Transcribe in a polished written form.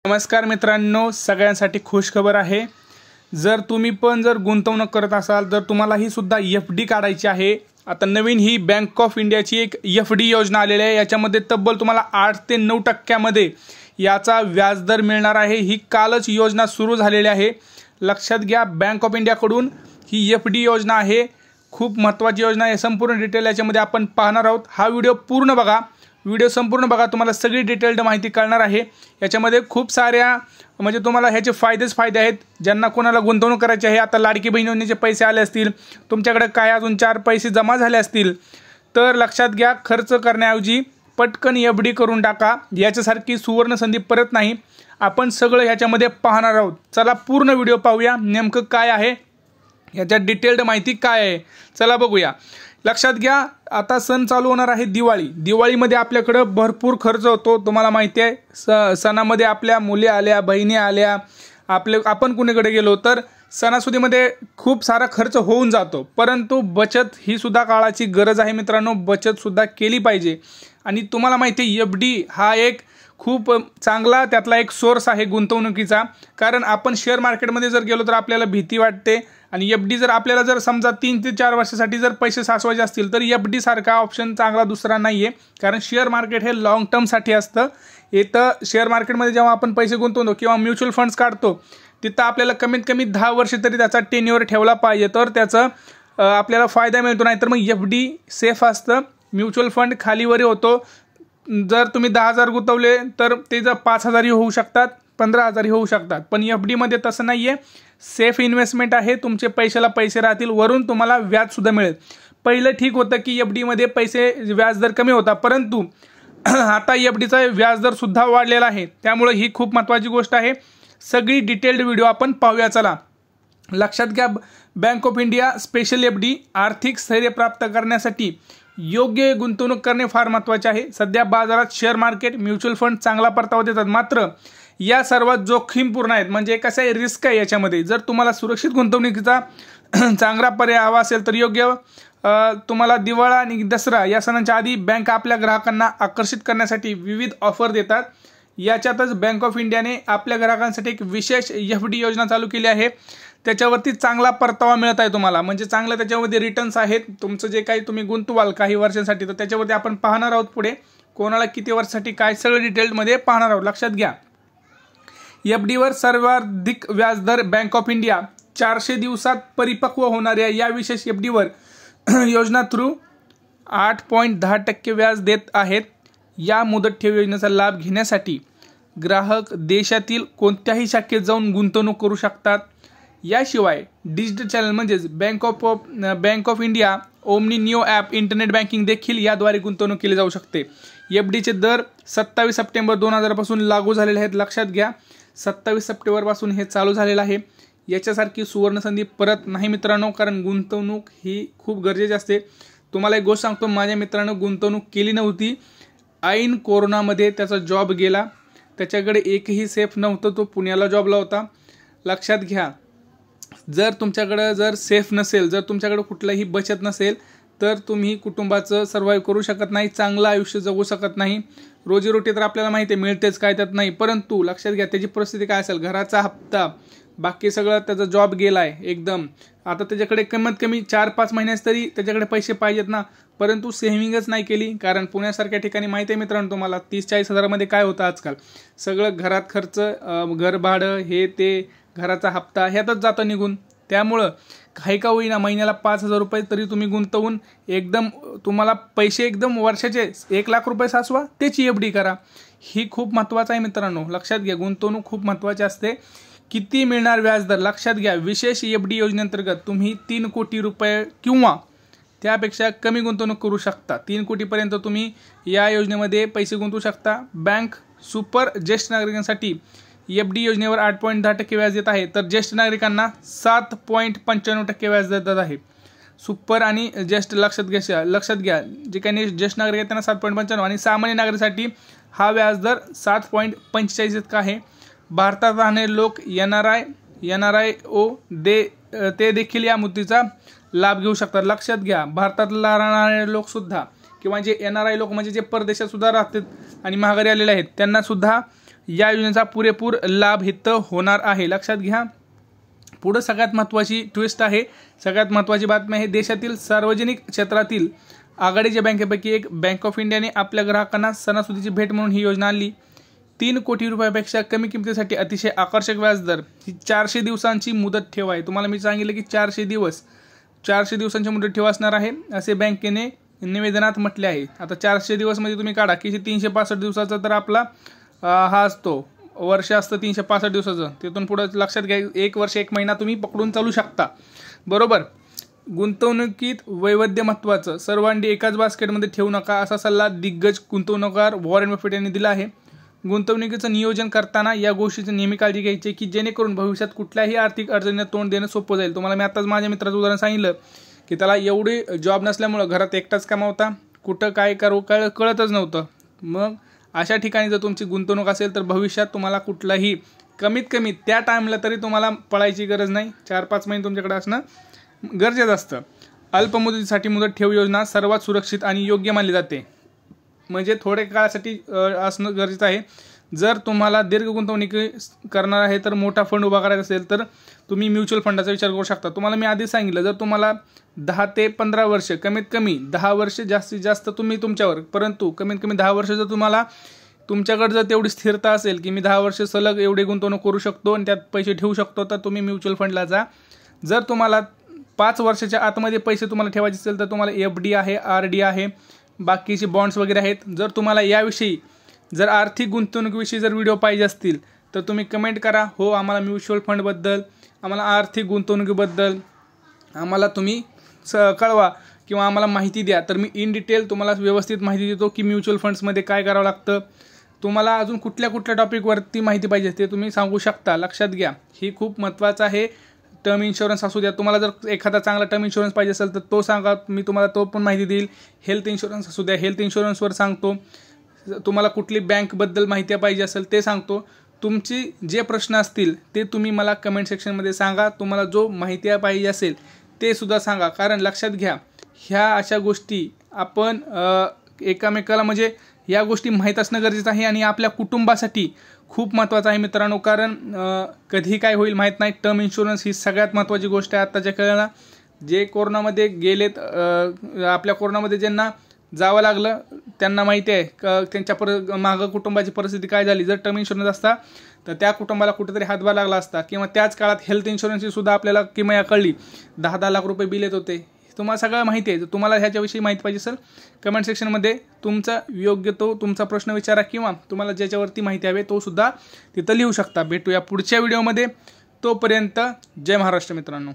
नमस्कार मित्रांनो, सगळ्यांसाठी खुश खबर आहे। जर तुम्ही पण गुंतवणूक करत असाल तर तुम्हाला ही सुद्धा एफडी काढायची आहे। आता नवीन ही बँक ऑफ इंडियाची एक एफडी योजना आलेली आहे। याच्यामध्ये तब्बल तुम्हाला 8 ते 9% मध्ये याचा व्याजदर मिळणार आहे। ही कालच योजना सुरू झालेली आहे। लक्षात घ्या, बँक ऑफ इंडिया कडून ही एफडी योजना आहे। खूप महत्त्वाची योजना आहे। संपूर्ण डिटेल याच्यामध्ये आपण पाहणार आहोत। हा व्हिडिओ पूर्ण बघा, व्हिडिओ संपूर्ण बघा, तुम्हाला सगळी डिटेल्ड माहिती कळणार आहे। याच्यामध्ये खूप साऱ्या म्हणजे तुम्हाला ह्याचे फायदे आहेत। ज्यांना कोणाला गुंतवणूक करायची आहे, आता लाडकी बहीण योजनेचे पैसे आले असतील, तुमच्याकडे काय अजून 4 पैसे जमा झाले असतील तर लक्षात घ्या, खर्च करण्याऐवजी पटकन एफडी करून टाका। याच्यासारखी सुवर्ण संधी परत नाही। आपण सगळं ह्याच्यामध्ये पाहणार आहोत। चला पूर्ण व्हिडिओ पाहूया, नेमकं काय आहे याच्यात डिटेल्ड माहिती काय आहे, चला बघूया। लक्षात घ्या, आता सण चालू होणार आहे दिवाळी। दिवाळीमध्ये आपल्याकडे भरपूर खर्च होतो, तुम्हाला माहिती आहे। सणामध्ये आपल्या मुली आल्या, बहिणी आल्या, आपण कुणीकडे गेलो तर सणासुदीमध्ये खूप सारा खर्च होऊन जातो। परंतु बचत ही सुद्धा काळाची गरज आहे मित्रांनो, बचत सुद्धा केली पाहिजे। आणि तुम्हाला माहिती आहे, एफडी हा एक खूप चांगला त्यातला एक सोर्स आहे गुंतवणुकीचा। कारण आपण शेअर मार्केटमध्ये जर गेलो तर आपल्याला भीती वाटते, आणि एफडी जर आपल्याला जर समजा 3 ते 4 वर्षासाठी जर पैसे साचवायचे असतील तर एफडी सारखा ऑप्शन चांगला दुसरा नाहीये। कारण शेअर मार्केट हे लॉंग टर्म साठी असतं। इथं शेअर मार्केटमध्ये जेव्हा आपण पैसे गुंतवतो किंवा म्युच्युअल फंड्स काढतो, तिथं आपल्याला कमीत कमी 10 वर्ष तरी त्याचा टेन्युअर ठेवला पाहिजे, तर त्याचा आपल्याला फायदा मिळतो। नाही तर मग एफडी सेफ असतं। म्युच्युअल फंड खालीवरी होतो। जर तुम्ही 10,000 गुंतवले तर ते जर 5,000 होऊ शकतात, 15,000 होऊ शकतात। पण एफडी मध्ये तसं नाहीये, सेफ इन्व्हेस्टमेंट आहे। तुमचे पैशाला पैसे राहतील, वरून तुम्हाला व्याज सुद्धा मिळेल। पहिलं ठीक होतं की एफडी मध्ये पैसे व्याजदर कमी होता, परंतु आता एफडीचा व्याजदर सुद्धा वाढलेला आहे। त्यामुळे ही खूप महत्त्वाची गोष्ट आहे। सगळी डिटेल्ड व्हिडिओ आपण पाहूया, चला। लक्षात घ्या, bank of India special FD आर्थिक स्थैर्य प्राप्त करण्यासाठी योग्य गुंतवणूक करणे फार महत्त्वाचे आहे। सध्या बाजारात शेअर मार्केट, म्युच्युअल फंड चांगला परतावा देतात, मात्र या सर्वात जोखीमपूर्ण आहेत। म्हणजे कसं आहे, रिस्क आहे याच्यामध्ये। जर तुम्हाला सुरक्षित गुंतवणुकीचा चांगला पर्याय हवा असेल तर योग्य तुम्हाला दिवाळी आणि दसरा या सणांच्या आधी बँक आपल्या ग्राहकांना आकर्षित करण्यासाठी विविध ऑफर देतात। याच्यातच बँक ऑफ इंडियाने आपल्या ग्राहकांसाठी एक विशेष एफडी योजना चालू केली आहे। त्याच्यावरती चांगला परतावा मिळत आहे तुम्हाला, म्हणजे चांगलं त्याच्यामध्ये रिटर्न्स आहेत। तुमचं जे काही तुम्ही गुंतवाल काही वर्षांसाठी, तर त्याच्यावरती आपण पाहणार आहोत पुढे, कोणाला किती वर्षासाठी काय सगळं डिटेलमध्ये पाहणार आहोत। लक्षात घ्या, एफडीवर सर्वाधिक व्याजदर बँक ऑफ इंडिया 400 दिवसात परिपक्व होणाऱ्या या विशेष एफडीवर योजना थ्रू 8.10% व्याज देत आहेत। या मुदत ठेव योजनेचा लाभ घेण्यासाठी ग्राहक देशातील कोणत्याही शाखेत जाऊन गुंतवणूक करू शकतात। याशिवाय डिजिटल चॅनल म्हणजेच bank of India omni neo app internet banking देखील याद्वारे गुंतवणूक केली जाऊ शकते। एफडीचे दर 27 सप्टेंबर 2000 पासून लागू झालेले आहेत। लक्षात घ्या, 27 सप्टेंबर पासून हे चालू झालेलं आहे। याच्यासारखी सुवर्ण संधी परत नाही मित्रांनो, कारण गुंतवणूक ही खूप गरजेची असते। तुम्हाला एक गोष्ट सांगतो, माझ्या मित्रानं गुंतवणूक केली नव्हती, ऐन कोरोनामध्ये त्याचा जॉब गेला, त्याच्याकडे एकही सेफ नव्हतं, तो पुण्याला जॉबला होता। लक्षात घ्या, जर तुमच्याकडे जर सेफ नसेल, जर तुमच्याकडे कुठलाही बचत नसेल तर तुम्ही कुटुंबाचं सर्व्हाइव्ह करू शकत नाही, चांगलं आयुष्य जगू शकत नाही। रोजीरोटी तर आपल्याला माहिती आहे मिळतेच, काय त्यात नाही, परंतु लक्षात घ्या त्याची परिस्थिती काय असेल, घराचा हप्ता, बाकी सगळं, त्याचा जॉब गेलाय एकदम, आता त्याच्याकडे कमीत कमी 4-5 महिन्यास तरी त्याच्याकडे पैसे पाहिजेत ना, परंतु सेव्हिंगच नाही केली। कारण पुण्यासारख्या ठिकाणी माहिती आहे मित्रांनो तुम्हाला, 30-40 हजारामध्ये काय होतं आजकाल, सगळं घरात खर्च, घर भाडं, हे ते, घराचा हप्ता ह्यातच जातं निघून। त्यामुळं काही का होईना महिन्याला 5,000 रुपये तरी तुम्ही गुंतवून एकदम तुम्हाला पैसे एकदम वर्षाचे 1 लाख रुपये साचवा, त्याची एफडी करा। ही खूप महत्त्वाचं आहे मित्रांनो, लक्षात घ्या, गुंतवणूक खूप महत्त्वाची असते। किती मिळणार व्याजदर, लक्षात घ्या, विशेष एफडी योजनेअंतर्गत तुम्ही 3 कोटी रुपये किंवा त्यापेक्षा कमी गुंतवणूक करू शकता। 3 कोटीपर्यंत तुम्ही या योजनेमध्ये पैसे गुंतवू शकता। बँक सुपर ज्येष्ठ नागरिकांसाठी एफडी योजनेवर 8.10% व्याज देत आहे, तर ज्येष्ठ नागरिकांना 7.95% व्याज देत आहे। सुपर आणि ज्येष्ठ लक्षात घ्या, जे काही ज्येष्ठ नागरिक आहेत त्यांना 7.95 आणि सामान्य नागरिकांसाठी हा व्याजदर 7.45 इतका आहे। भारतात राहणारे लोक NRIO ते देखील या मुदतीचा लाभ घेऊ शकतात। लक्षात घ्या, भारतातला राहणारे लोक सुद्धा किंवा जे NRI लोक म्हणजे जे परदेशात सुद्धा राहतात आणि महागारी आलेले आहेत, त्यांना सुद्धा या योजनेचा पुरेपूर लाभ इथं होणार आहे, लक्षात घ्या। पुढे सगळ्यात महत्त्वाची ट्विस्ट आहे, सगळ्यात महत्त्वाची बातमी आहे, देशातील सार्वजनिक क्षेत्रातील आघाडीच्या बँकेपैकी एक बँक ऑफ इंडियाने आपल्या ग्राहकांना सणासुदीची भेट म्हणून ही योजना आणली। 3 कोटी रुपयापेक्षा कमी किमतीसाठी अतिशय आकर्षक व्याजदर, ही 400 दिवसांची मुदत ठेव आहे। तुम्हाला मी सांगितलं की 400 दिवसांची मुदत ठेव असणार आहे असे बँकेने निवेदनात म्हटले आहे। आता 400 दिवस म्हणजे तुम्ही काढा की 365 दिवसाचा तर आपला हा असतो, वर्ष असतं 365 दिवसाचं, तिथून पुढे लक्षात घ्या 1 वर्ष 1 महिना तुम्ही पकडून चालू शकता, बरोबर। गुंतवणुकीत वैविध्य महत्त्वाचं, सर्व अंडी एकाच बास्केटमध्ये ठेवू नका असा सल्ला दिग्गज गुंतवणूकदार वॉरेन बफेट यांनी दिला आहे। गुंतवणुकीचं नियोजन करताना या गोष्टीची नेहमी काळजी घ्यायची की जेणेकरून भविष्यात कुठल्याही आर्थिक अडचणीला तोंड देणं सोपं जाईल। तुम्हाला मी आताच माझ्या मित्राचं उदाहरण सांगितलं की त्याला एवढी जॉब नसल्यामुळं घरात एकटाच कमावता, कुठं काय करू कळतच नव्हतं। मग अशा ठिकाणी जर तुमची गुंतवणूक असेल तर भविष्यात तुम्हाला कुठलाही कमीत कमी त्या टाईमला तरी तुम्हाला पळायची गरज नाही, 4-5 महिने तुमच्याकडे असणं गरजेचं असतं। अल्पमुदतीसाठी मुदत ठेव योजना सर्वात सुरक्षित आणि योग्य मानली जाते, म्हणजे थोड्या काळासाठी असणं गरजेचं आहे। जर तुम्हाला दीर्घ गुंतवणूक करणार आहे तर मोठा फंड उभा करायचा असेल तर तुम्ही म्युच्युअल फंडाचा विचार करू शकता। तुम्हाला मी आधी सांगितलं जर तुम्हाला 10 ते 15 वर्ष, कमीत कमी 10 वर्ष जास्तीत जास्त तुम्ही तुमच्यावर, परंतु कमीत कमी 10 वर्ष जर तुम्हाला तुमच्याकडे जर तेवढी स्थिरता असेल की मी 10 वर्ष सलग एवढी गुंतवणूक करू शकतो आणि त्यात पैसे ठेवू शकतो तर तुम्ही म्युच्युअल फंडला जा। जर तुम्हाला 5 वर्षाच्या आतमध्ये पैसे तुम्हाला ठेवायचे असेल तर तुम्हाला FD आहे, RD आहे, बाकीचे बॉन्ड्स वगैरे आहेत। जर तुम्हाला याविषयी जर आर्थिक गुंतवणुकीविषयी जर व्हिडिओ पाहिजे असतील तर तुम्ही कमेंट करा, हो आम्हाला म्युच्युअल फंडबद्दल, आम्हाला आर्थिक गुंतवणुकीबद्दल आम्हाला तुम्ही कळवा किंवा आम्हाला माहिती द्या, तर मी इन डिटेल तुम्हाला व्यवस्थित माहिती देतो की म्युच्युअल फंड्समध्ये काय करावं लागतं। तुम्हाला अजून कुठल्या टॉपिकवरती माहिती पाहिजे ते तुम्ही सांगू शकता, लक्षात घ्या ही खूप महत्त्वाचं आहे। टर्म इन्शुरन्स असू द्या, तुम्हाला जर एखादा चांगला टर्म इन्शुरन्स पाहिजे असेल तर तो सांगा, मी तुम्हाला तो पण माहिती देईल। हेल्थ इन्शुरन्स असू द्या, हेल्थ इन्शुरन्सवर सांगतो। तुम्हाला कुठली बँकबद्दल माहिती पाहिजे असेल ते सांगतो। तुमची जे प्रश्न असतील ते तुम्ही मला कमेंट सेक्शनमध्ये सांगा, तुम्हाला जो माहिती पाहिजे असेल ते सुद्धा सांगा, कारण लक्षात घ्या ह्या अशा गोष्टी आपण एकामेकाला म्हणजे या गोष्टी माहीत असणं गरजेचं आहे आणि आपल्या कुटुंबासाठी खूप महत्त्वाचं आहे मित्रांनो, कारण कधी काय होईल माहीत नाही। टर्म इन्शुरन्स ही सगळ्यात महत्त्वाची गोष्ट आहे आत्ताच्या काळाला। जे कोरोनामध्ये गेलेत, आपल्या कोरोनामध्ये ज्यांना जावं लागलं त्यांना माहिती आहे त्यांच्या मागं कुटुंबाची परिस्थिती काय झाली। जर टर्म इन्शुरन्स असता तर त्या कुटुंबाला कुठेतरी हातभार लागला असता, किंवा त्याच काळात हेल्थ इन्शुरन्सची सुद्धा आपल्याला किमया कळली, 10-10 लाख रुपये बिल येत होते। तुम्हाला सगळं माहिती आहे। तुम्हाला ह्याच्याविषयी माहिती पाहिजे असेल कमेंट सेक्शनमध्ये तुमचा योग्य तो तुमचा प्रश्न विचारा, किंवा तुम्हाला ज्याच्यावरती माहिती हवी तो सुद्धा तिथं लिहू शकता। भेटूया पुढच्या व्हिडिओमध्ये, तोपर्यंत जय महाराष्ट्र मित्रांनो।